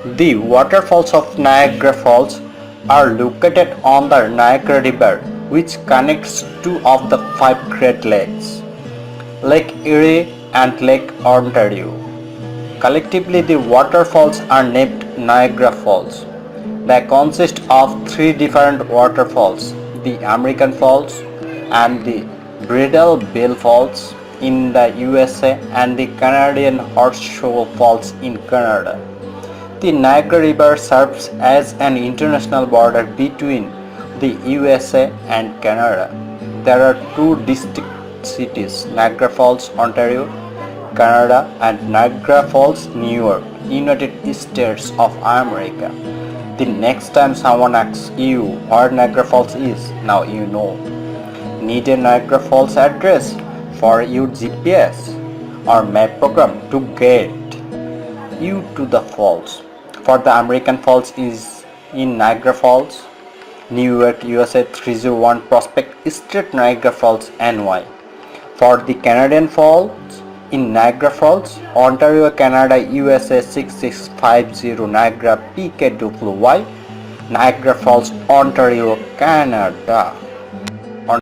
The waterfalls of Niagara Falls are located on the Niagara River, which connects two of the five Great Lakes, Lake Erie and Lake Ontario. Collectively, the waterfalls are named Niagara Falls. They consist of three different waterfalls: the American Falls and the Bridal Veil Falls in the USA and the Canadian Horseshoe Falls in Canada. The Niagara River serves as an international border between the USA and Canada. There are two distinct cities: Niagara Falls, Ontario, Canada, and Niagara Falls, New York, United States of America. The next time someone asks you where Niagara Falls is, now you know. Need a Niagara Falls address for your GPS or map program to get you to the falls. For the American Falls is in Niagara Falls, New York, USA 301 Prospect Street, Niagara Falls, NY. For the Canadian Falls in Niagara Falls, Ontario, Canada, USA 6650 Niagara PKWY, Niagara Falls, Ontario, Canada.